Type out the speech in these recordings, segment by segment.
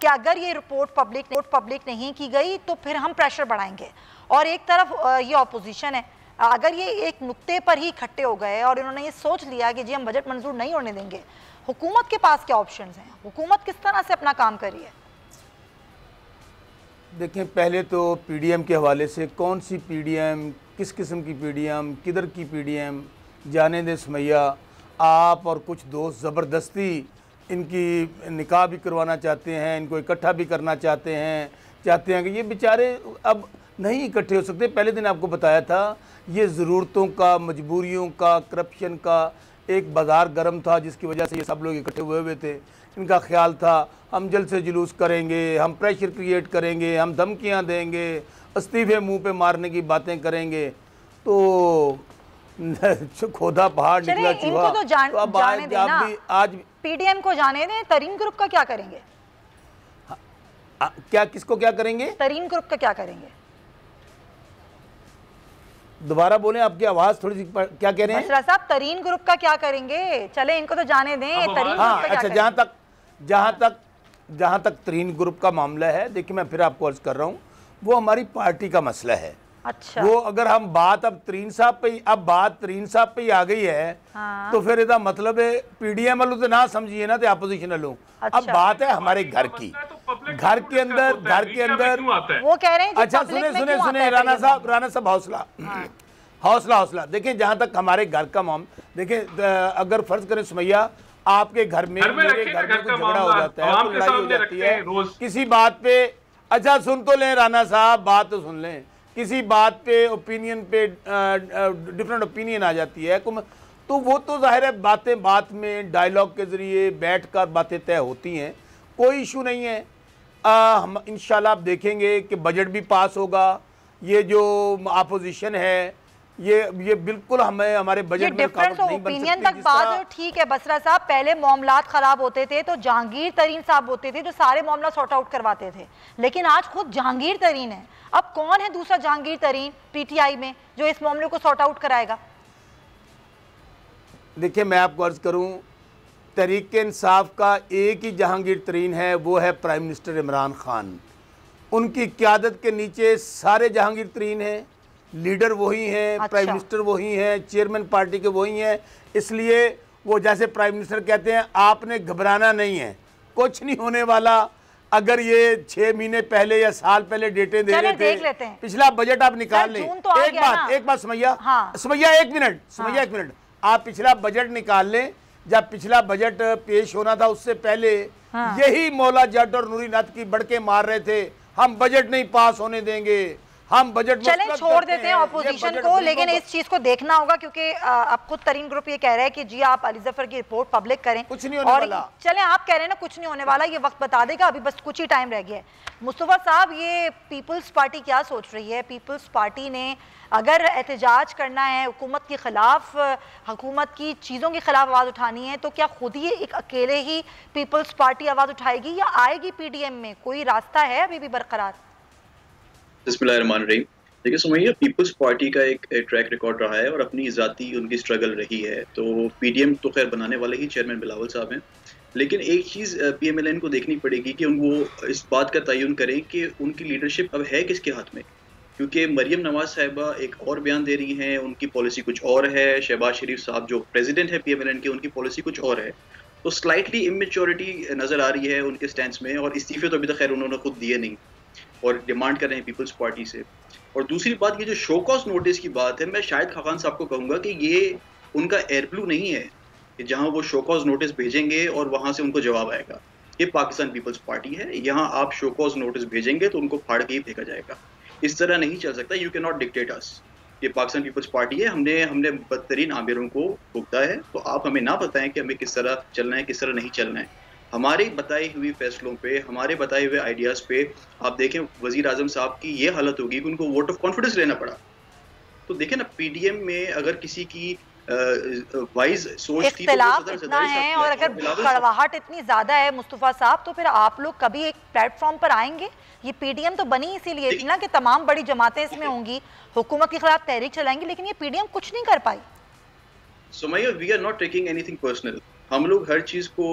कि अगर ये रिपोर्ट पब्लिक नहीं की गई तो फिर हम प्रेशर बढ़ाएंगे। और एक तरफ ये ऑपोजिशन है, अगर ये एक नुक्ते पर ही इकट्ठे हो गए और इन्होंने ये सोच लिया कि जी हम बजट मंजूर नहीं होने देंगे, हुकूमत के पास क्या ऑप्शंस हैं? हुकूमत किस तरह से अपना काम कर रही है? देखें, पहले तो पीडीएम के हवाले से कौन सी पीडीएम, किस किस्म की पीडीएम, किधर की पीडीएम, जाने दे सुमैया। आप और कुछ दोस्त ज़बरदस्ती इनकी निकाह भी करवाना चाहते हैं, इनको इकट्ठा भी करना चाहते हैं कि ये बेचारे अब नहीं इकट्ठे हो सकते। पहले दिन आपको बताया था, ये ज़रूरतों का, मजबूरियों का, करप्शन का एक बाज़ार गर्म था जिसकी वजह से ये सब लोग इकट्ठे हुए थे। इनका ख्याल था हम जल्द से जुलूस करेंगे, हम प्रेशर क्रिएट करेंगे, हम धमकियां देंगे, इस्तीफे मुंह पे मारने की बातें करेंगे। तो खोदा पहाड़ निकला चूहा। तो अब आज पीडीएम को जाने दें, तरीन ग्रुप का क्या करेंगे? क्या, किसको क्या करेंगे? तरीन ग्रुप का क्या करेंगे? दोबारा बोलें, आपकी आवाज थोड़ी सी क्या कह रहे हैं? मसरा साहब, तरीन ग्रुप का क्या करेंगे? चले इनको तो जाने दें, तरीन हाँ, अच्छा, जहाँ तक तरीन ग्रुप का मामला है, देखिए मैं फिर आपको अर्ज कर रहा हूँ, वो हमारी पार्टी का मसला है। अच्छा, वो अगर हम बात अब तरीन साहब पे ही आ गई है, हाँ। तो फिर इसका मतलब है पीडीएम वालों तो ना समझिए ना, तो अपोजिशन वालों। अच्छा। अब बात है हमारे घर की, घर के अंदर वो कह रहे हैं। अच्छा, सुने राना साहब, हौसला। देखें, जहां तक हमारे घर का मामला, देखें अगर फर्ज करें सुमैया, आपके घर में, मेरे घर में कुछ झगड़ा हो जाता है, लड़ाई हो जाती है किसी बात पे। अच्छा, सुन तो लें राना साहब, बात तो सुन लें। किसी बात पे, ओपिनियन पे डिफरेंट ओपिनियन आ जाती है, तो वो तो जाहिर है बात में डायलॉग के जरिए बैठकर बातें तय होती हैं, कोई इशू नहीं है। हम इंशाल्लाह आप देखेंगे कि बजट भी पास होगा। ये जो अपोजिशन है, ये बिल्कुल हमें हमारे बजट में रुकावट नहीं बन सकती। ओपिनियन तक बात ठीक है बसरा साहब, पहले मामलात खराब होते थे तो जहांगीर तरीन साहब होते थे जो सारे मामला सॉर्ट आउट करवाते थे, लेकिन आज खुद जहांगीर तरीन है। अब कौन है दूसरा जहांगीर तरीन पीटीआई में जो इस मामले को सॉर्ट आउट कराएगा? देखिए, मैं आपको अर्ज करूं, तहरीक इंसाफ का एक ही जहांगीर तरीन है, वो है प्राइम मिनिस्टर इमरान खान। उनकी क़यादत के नीचे सारे जहांगीर तरीन हैं, लीडर वही हैं। अच्छा। प्राइम मिनिस्टर वही हैं, चेयरमैन पार्टी के वही हैं। इसलिए वो जैसे प्राइम मिनिस्टर कहते हैं, आपने घबराना नहीं है, कुछ नहीं होने वाला। अगर ये 6 महीने पहले या साल पहले डेटें दे रहे थे, पिछला बजट आप निकाल लें। तो एक बात सुमैया, हाँ। सुमैया एक मिनट, आप पिछला बजट निकाल लें। जब पिछला बजट पेश होना था उससे पहले, हाँ। यही मौला जट और नूरी नत की बड़के मार रहे थे, हम बजट नहीं पास होने देंगे, हम बजट चलें छोड़ देते हैं ऑपोजिशन को, लेकिन इस चीज को देखना होगा क्योंकि अब खुद तरीन ग्रुप ये कह रहा है कि जी आप अली जफर की रिपोर्ट पब्लिक करें, कुछ नहीं होने वाला। चलें, आप कह रहे हैं ना कुछ नहीं होने वाला, ये वक्त बता देगा, अभी बस कुछ ही टाइम रह गया है। मुस्तफा साहब, ये पीपल्स पार्टी क्या सोच रही है? पीपल्स पार्टी ने अगर एहतजाज करना है, हुकूमत के खिलाफ, हुकूमत की चीज़ों के खिलाफ आवाज़ उठानी है, तो क्या खुद ही एक अकेले ही पीपल्स पार्टी आवाज़ उठाएगी या आएगी पीडीएम में? कोई रास्ता है अभी भी बरकरार? बिस्मिल्लाहिर्रहमानिर्रहीम। देखिए सुमैया, पीपल्स पार्टी का एक ट्रैक रिकॉर्ड रहा है और अपनी ज़ाती उनकी स्ट्रगल रही है। तो पीडीएम तो खैर बनाने वाले ही चेयरमैन बिलावल साहब हैं, लेकिन एक चीज़ पीएमएलएन को देखनी पड़ेगी कि वो इस बात का तयन करें कि उनकी लीडरशिप अब है किसके हाथ में। क्योंकि मरियम नवाज साहिबा एक और बयान दे रही हैं, उनकी पॉलिसी कुछ और है। शहबाज शरीफ साहब जो प्रेसिडेंट है पीएमएलएन के, उनकी पॉलिसी कुछ और है। तो स्लाइटली इमेच्योरिटी नज़र आ रही है उनके स्टैंड में, और इस्तीफे तो अभी तक खैर उन्होंने खुद दिए नहीं और डिमांड कर रहे हैं पीपल्स पार्टी से। और दूसरी बात, ये जो शो कॉज नोटिस की बात है, मैं शायद खान साहब को कहूँगा कि ये उनका एयर ब्लू नहीं है कि जहाँ वो शो कॉज नोटिस भेजेंगे और वहाँ से उनको जवाब आएगा। ये पाकिस्तान पीपल्स पार्टी है, यहाँ आप शो कॉज नोटिस भेजेंगे तो उनको फाड़ के ही फेंका जाएगा। इस तरह नहीं चल सकता, यू कैन नॉट डिक्टेट अस। ये पाकिस्तान पीपल्स पार्टी है, हमने बदतरीन आमिरों को भुगता है, तो आप हमें ना बताएं कि हमें किस तरह चलना है, किस तरह नहीं चलना है। हमारे बताए हुए फैसलों पे, हमारे बताए हुए आइडियाज़ पे आप देखें, वज़ीर आज़म साहब की ये हालत होगी कि उनको वोट ऑफ कॉन्फिडेंस लेना पड़ा। तो देखें ना, पीडीएम में अगर किसी की वाइज सोच थी तो इतना है, और अगर कड़वाहट इतनी ज्यादा है मुस्तफा साहब, तो फिर आप लोग कभी एक प्लेटफॉर्म पर आएंगे? ये पीडीएम तो बनी इसीलिए थी ना कि तमाम बड़ी जमातें इसमें होंगी, हुकूमत के खिलाफ तहरीक चलाएंगी, लेकिन ये पीडीएम कुछ नहीं कर पाई। Sumaiya, we are not taking anything personal. हम लोग हर चीज़ को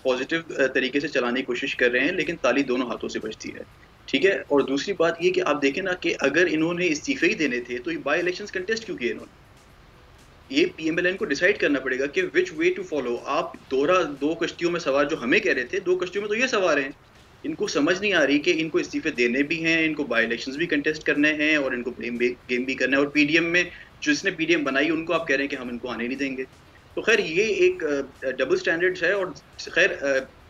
पॉजिटिव तरीके से चलाने की कोशिश कर रहे हैं, लेकिन ताली दोनों हाथों से बजती है, ठीक है। और दूसरी बात ये कि आप देखें ना कि अगर इन्होंने इस्तीफे ही देने थे तो ये बाई इलेक्शंस कंटेस्ट क्यों किए इन्होंने? ये पीएमएलएन को डिसाइड करना पड़ेगा कि विच वे टू फॉलो। आप दो कश्तियों में सवार जो हमें कह रहे थे, 2 कश्तियों में तो ये सवार हैं। इनको समझ नहीं आ रही कि इनको इस्तीफे देने भी हैं, इनको बाई इलेक्शंस भी कंटेस्ट करने हैं और इनको ब्लेम गेम भी करना है। और पीडीएम में जिसने पीडीएम बनाई उनको आप कह रहे हैं कि हम इनको आने नहीं देंगे। तो खैर ये एक डबल स्टैंडर्ड्स है। और खैर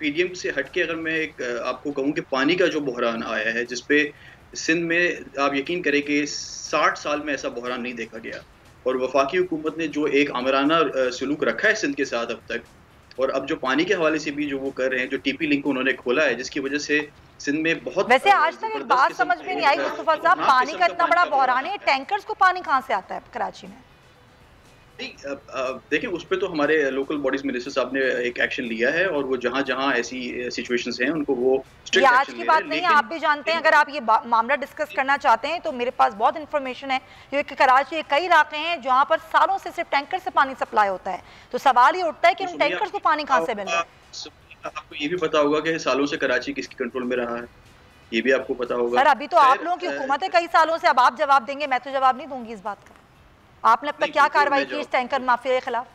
पीडीएम से हटके अगर मैं एक आपको कहूँ कि पानी का जो बहरान आया है, जिसपे सिंध में आप यकीन करें कि 60 साल में ऐसा बहरान नहीं देखा गया। और वफाकी हुकूमत ने जो एक आमराना सलूक रखा है सिंध के साथ अब तक, और अब जो पानी के हवाले से भी जो वो कर रहे हैं, जो टीपी लिंक उन्होंने खोला है, जिसकी वजह से सिंध में बहुत वैसे आज तक एक बात समझ में नहीं आई मुस्तफा साहब, पानी का इतना बड़ा बहरान है, टैंकर्स को पानी कहाँ से आता है कराची में? देखिए उस पर तो हमारे लोकल बॉडीज मिनिस्टर साहब ने एक एक्शन लिया है और वो जहाँ जहाँ ऐसी सिचुएशंस हैं उनको वो ये आज की बात नहीं है, आप भी जानते हैं। अगर आप ये मामला डिस्कस करना चाहते हैं तो मेरे पास बहुत इन्फॉर्मेशन है। ये कराची के कई इलाके हैं जहाँ पर सालों से सिर्फ टैंकर से पानी सप्लाई होता है। तो सवाल ये उठता है कि उन टैंकर्स को पानी कहाँ से मिल रहा है? आपको ये भी पता होगा कि सालों से कराची किसके कंट्रोल में रहा है, ये भी आपको पता होगा। सर अभी तो आप लोगों की हुकूमत है कई सालों से, अब आप जवाब देंगे, मैं तो जवाब नहीं दूंगी इस बात का। आपने अब तक क्या कार्रवाई की इस टैंकर माफिया के खिलाफ?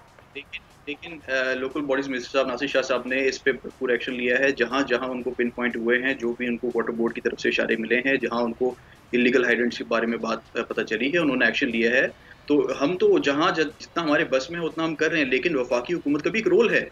लेकिन लोकल बॉडीज मिनिस्टर साहब नासिर शाह साहब ने इस पे भरपूर एक्शन लिया है। जहाँ जहाँ उनको पिन पॉइंट हुए हैं, जो भी उनको वाटर बोर्ड की तरफ से इशारे मिले हैं, जहाँ उनको इलीगल हाइड्रेंट्स के बारे में बात पता चली है, उन्होंने एक्शन लिया है। तो हम तो जहाँ जितना हमारे बस में है उतना हम कर रहे हैं, लेकिन वफाकी हुकूमत का भी एक रोल है।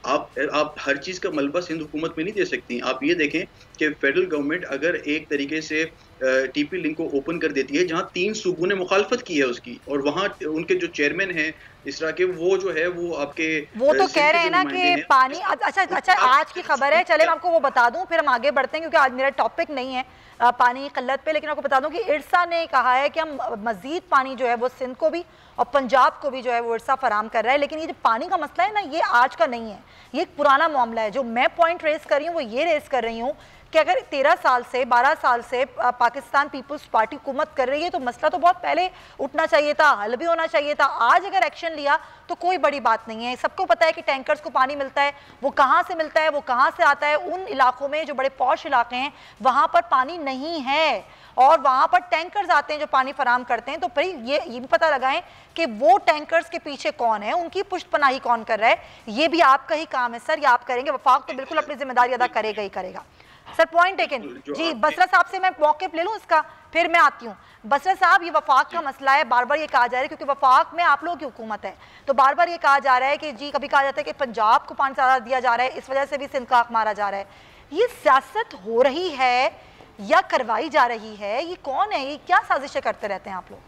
आप हर चीज़ का मलबा सिंध हुकूमत में नहीं दे सकती। आप ये देखें कि फेडरल गवर्नमेंट अगर एक तरीके से टीपी लिंक को ओपन कर देती है, जहाँ 3 सूबों ने मुखालफत की है उसकी, और वहाँ उनके जो चेयरमैन हैं इस तरह के, वो जो है वो आपके वो तो कह रहे हैं ना कि पानी अच्छा आज की खबर है। चले मैं आपको वो बता दूं, फिर हम आगे बढ़ते हैं क्योंकि आज मेरा टॉपिक नहीं है पानी की किल्लत पे। लेकिन आपको बता दूं कि इरसा ने कहा है कि हम मजीद पानी जो है वो सिंध को भी और पंजाब को भी जो है वो इरसा फराम कर रहा है। लेकिन ये जो पानी का मसला है ना, ये आज का नहीं है, ये एक पुराना मामला है। जो मैं पॉइंट रेस कर रही हूँ वो ये रेस कर रही हूँ कि अगर 13 साल से 12 साल से पाकिस्तान पीपल्स पार्टी हुकूमत कर रही है तो मसला तो बहुत पहले उठना चाहिए था, हल भी होना चाहिए था। आज अगर एक्शन लिया तो कोई बड़ी बात नहीं है। सबको पता है कि टैंकर्स को पानी मिलता है, वो कहाँ से मिलता है, वो कहाँ से आता है। उन इलाकों में जो बड़े पॉश इलाके हैं वहाँ पर पानी नहीं है और वहाँ पर टैंकर्स आते हैं जो पानी फराम करते हैं। तो भाई ये भी पता लगाएं कि वो टैंकर्स के पीछे कौन है, उनकी पुष्टपनाही कौन कर रहा है। ये भी आपका ही काम है सर, ये आप करेंगे। वफाक तो बिल्कुल अपनी जिम्मेदारी अदा करेगा ही करेगा। सर पॉइंट टेकन जी। बसरा साहब से मैं मौक़िफ़ ले लूँ इसका, फिर मैं आती हूँ। बसरा साहब, ये वफाक का मसला है, बार बार ये कहा जा रहा है क्योंकि वफाक में आप लोगों की हुकूमत है, तो बार बार ये कहा जा रहा है कि जी, कभी कहा जाता है कि पंजाब को पानी ज़्यादा दिया जा रहा है, इस वजह से भी सिंध का आँख मारा जा रहा है। ये सियासत हो रही है या करवाई जा रही है? ये कौन है, ये क्या साजिशें करते रहते हैं आप लोग?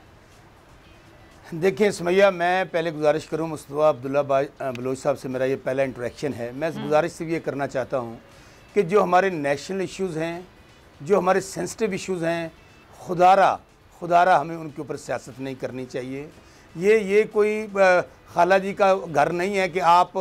देखिए सुमैया, मैं पहले गुजारिश करूँ, मुस्तफ़ा अब्दुल्ला बलोच साहब से मेरा ये पहला इंटरेक्शन है। मैं इस गुजारिश से भी ये करना चाहता हूँ कि जो हमारे नेशनल इश्यूज़ हैं, जो हमारे सेंसिटिव इश्यूज़ हैं, खुदारा हमें उनके ऊपर सियासत नहीं करनी चाहिए। ये कोई खाला जी का घर नहीं है कि आप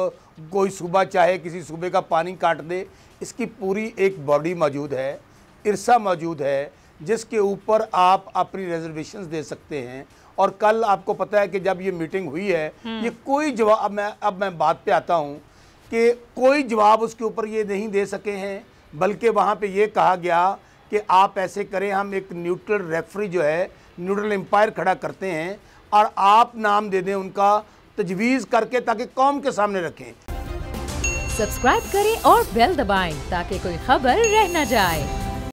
कोई सूबा चाहे किसी सूबे का पानी काट दे। इसकी पूरी एक बॉडी मौजूद है, इरसा मौजूद है, जिसके ऊपर आप अपनी रिजर्वेशंस दे सकते हैं। और कल आपको पता है कि जब ये मीटिंग हुई है, ये कोई जवाब, अब मैं बात पे आता हूँ कि कोई जवाब उसके ऊपर ये नहीं दे सके हैं, बल्कि वहाँ पे ये कहा गया कि आप ऐसे करें, हम एक न्यूट्रल रेफरी जो है, न्यूट्रल एम्पायर खड़ा करते हैं और आप नाम दे दें उनका, तजवीज़ करके, ताकि कौम के सामने रखें। सब्सक्राइब करें और बेल दबाएं ताकि कोई खबर रह न जाए।